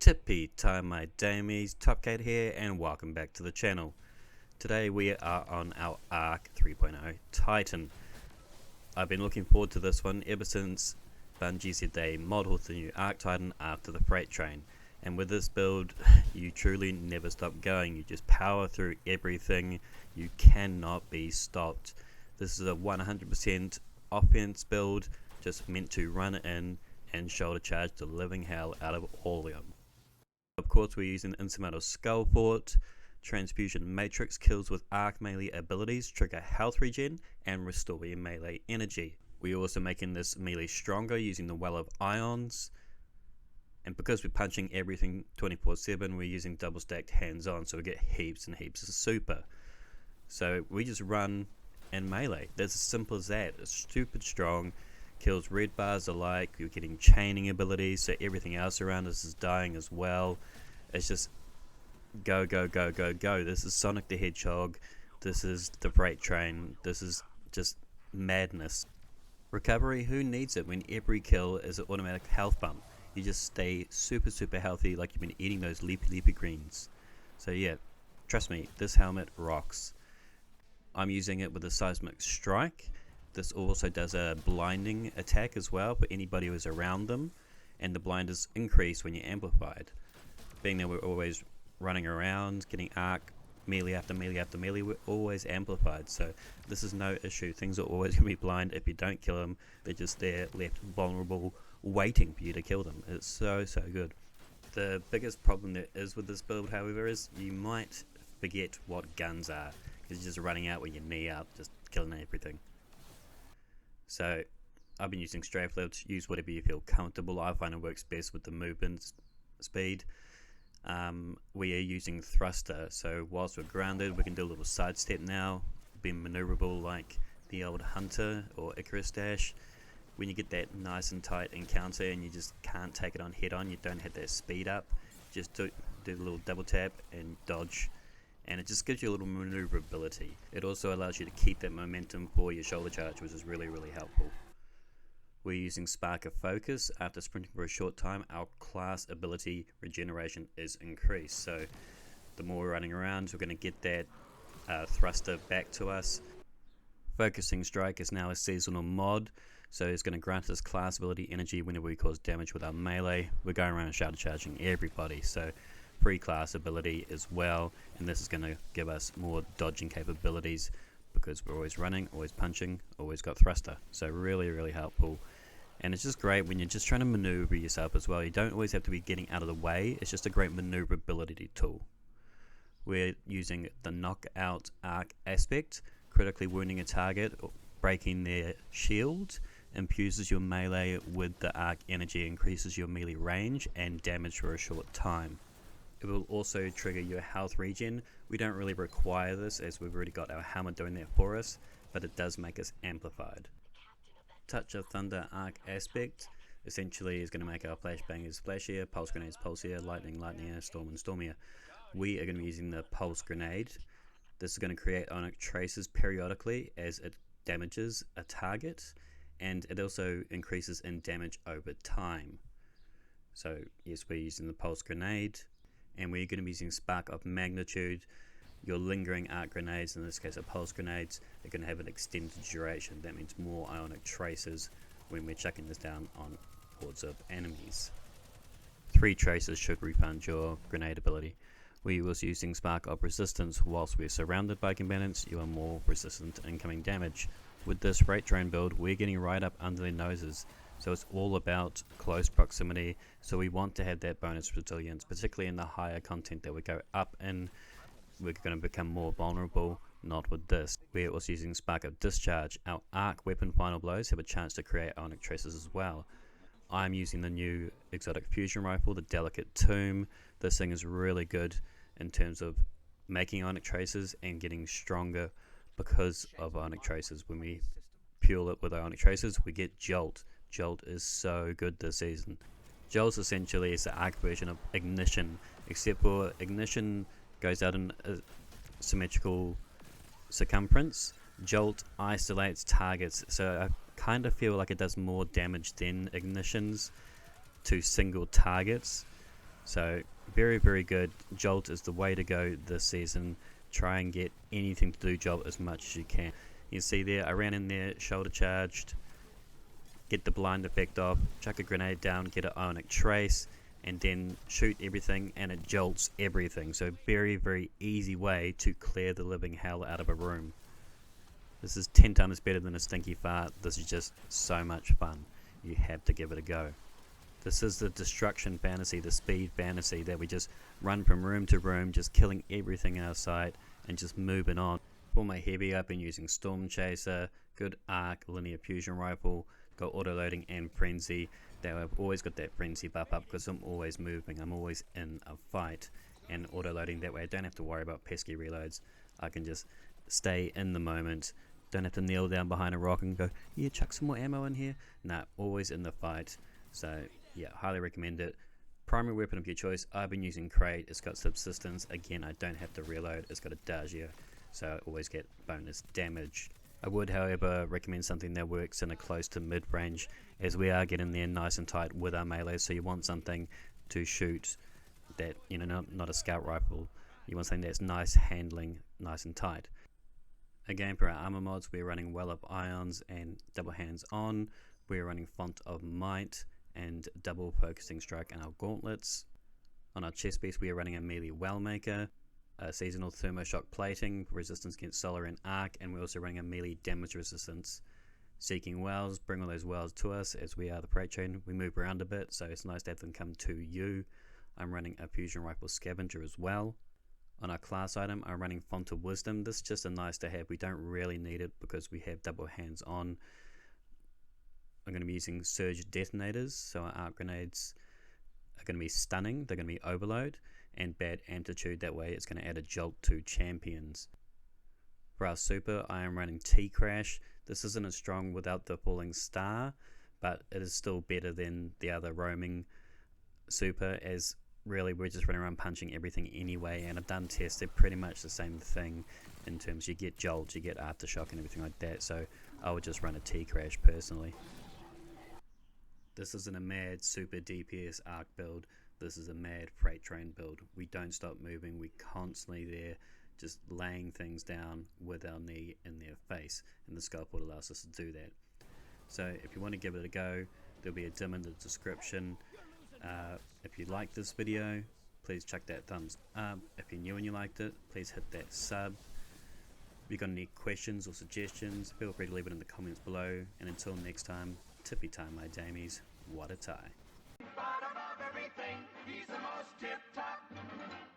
Tippy time, my damies, Topgate here, and welcome back to the channel. Today we are on our Arc 3.0 Titan. I've been looking forward to this one ever since Bungie said they modeled the new Arc Titan after the freight train. And with this build, you truly never stop going. You just power through everything. You cannot be stopped. This is a 100% offense build, just meant to run in and shoulder charge the living hell out of all of them. Of course, we're using Insurmountable Skullfort. Transfusion Matrix kills with arc melee abilities trigger health regen and restore your melee energy. We're also making this melee stronger using the Well of Ions. And because we're punching everything 24/7, we're using double stacked hands on, so we get heaps and heaps of super. So we just run and melee. That's as simple as that. It's stupid strong. Kills red bars alike. You're getting chaining abilities, so everything else around us is dying as well. It's just go, go, go, go, go. This is Sonic the Hedgehog. This is the freight train. This is just madness. Recovery, who needs it when every kill is an automatic health bump? You just stay super, super healthy like you've been eating those leafy greens. So yeah, trust me, this helmet rocks. I'm using it with a seismic strike. This also does a blinding attack as well for anybody who's around them, and the blinders increase when you're amplified. Being that we're always running around, getting arc, melee after melee after melee, we're always amplified, so this is no issue. Things are always going to be blind. If you don't kill them, they're just there, left vulnerable, waiting for you to kill them. It's so good. The biggest problem there is with this build, however, is you might forget what guns are, because you're just running out with your knee up, just killing everything. So I've been using strafe lift. Use whatever you feel comfortable. I find it works best with the movement speed. We are using thruster, so whilst we're grounded we can do a little sidestep now, be maneuverable like the old Hunter or Icarus dash. When you get that nice and tight encounter and you just can't take it on head on, you don't have that speed up, just do the little double tap and dodge, and it just gives you a little maneuverability. It also allows you to keep that momentum for your shoulder charge, which is really helpful. We're using Spark of Focus. After sprinting for a short time, our class ability regeneration is increased, so the more we're running around, we're going to get that thruster back to us. Focusing Strike is now a seasonal mod, so it's going to grant us class ability energy whenever we cause damage with our melee. We're going around shoulder charging everybody, so free class ability as well, and this is going to give us more dodging capabilities because we're always running, always punching, always got thruster, so really helpful. And it's just great when you're just trying to maneuver yourself as well. You don't always have to be getting out of the way. It's just a great maneuverability tool. We're using the knockout arc aspect. Critically wounding a target, breaking their shield, infuses your melee with the arc energy, increases your melee range and damage for a short time. It will also trigger your health regen. We don't really require this as we've already got our helmet doing that for us, but it does make us amplified. Touch of Thunder arc aspect essentially is going to make our flashbangers flashier, pulse grenades pulsier, lightninger, storm and stormier. We are going to be using the pulse grenade. This is going to create ionic traces periodically as it damages a target, and it also increases in damage over time. So yes, we're using the pulse grenade, and we're going to be using Spark of Magnitude. Your lingering arc grenades, in this case are pulse grenades, are going to have an extended duration. That means more ionic traces when we're chucking this down on hordes of enemies. 3 traces should refund your grenade ability. We was using Spark of Resistance. Whilst we're surrounded by combatants, you are more resistant to incoming damage. With this freight train build, we're getting right up under their noses, so it's all about close proximity. So we want to have that bonus resilience, particularly in the higher content that we go up in. We're going to become more vulnerable, not with this. We're also using Spark of Discharge. Our arc weapon final blows have a chance to create ionic traces as well. I'm using the new exotic fusion rifle, the Delicate Tomb. This thing is really good in terms of making ionic traces and getting stronger because of ionic traces. When we fuel it with ionic traces, we get Jolt. Jolt is so good this season. Jolt essentially is the arc version of Ignition, except for Ignition goes out in a symmetrical circumference. Jolt isolates targets, so I kind of feel like it does more damage than Ignitions to single targets. So very, very good. Jolt is the way to go this season. Try and get anything to do Jolt as much as you can. You see there, I ran in there, shoulder charged, get the blind effect off, chuck a grenade down, get an ionic trace, and then shoot everything, and it jolts everything. So very, very easy way to clear the living hell out of a room. This is 10 times better than a stinky fart. This is just so much fun. You have to give it a go. This is the destruction fantasy, the speed fantasy, that we just run from room to room, just killing everything in our sight and just moving on. For my heavy, I've been using Storm Chaser, good arc, linear fusion rifle, got auto loading and frenzy. Now I've always got that frenzy buff up because I'm always moving, I'm always in a fight, and auto loading, that way I don't have to worry about pesky reloads. I can just stay in the moment, don't have to kneel down behind a rock and go, yeah, chuck some more ammo in here. Nah, always in the fight. So yeah, highly recommend it. Primary weapon of your choice, I've been using Crate. It's got subsistence, again I don't have to reload, it's got a Dagio, so I always get bonus damage. I would however recommend something that works in a close to mid range, as we are getting there nice and tight with our melee. So you want something to shoot that, you know, not a scout rifle. You want something that's nice handling, nice and tight. Again, for our armor mods, we're running Well of Ions and double hands on. We're running Font of Might and double focusing strike in our gauntlets. On our chest piece, we are running a melee well maker, a seasonal thermoshock plating, resistance against solar and arc, and we're also running a melee damage resistance. Seeking wells, bring all those wells to us, as we are the freight train. We move around a bit, so it's nice to have them come to you. I'm running a fusion rifle scavenger as well. On our class item, I'm running Font of Wisdom. This is just a nice to have. We don't really need it because we have double hands on. I'm going to be using surge detonators, so our arc grenades are going to be stunning, they're going to be overload, and bad amplitude, that way it's going to add a jolt to champions. For our super, I am running T-Crash. This isn't as strong without the falling star, but it is still better than the other roaming super, as really we're just running around punching everything anyway, and I've done tests, they're pretty much the same thing in terms you get jolt, you get aftershock and everything like that, so I would just run a T-Crash personally. This isn't a mad super DPS arc build, this is a mad freight train build. We don't stop moving, we're constantly there just laying things down with our knee in their face, and the Skullfort allows us to do that. So if you want to give it a go, there'll be a dim in the description. If you like this video, please chuck that thumbs up. If you're new and you liked it, please hit that sub. If you've got any questions or suggestions, feel free to leave it in the comments below. And until next time, tippy time my damies, what a tie. He's the most tip-top.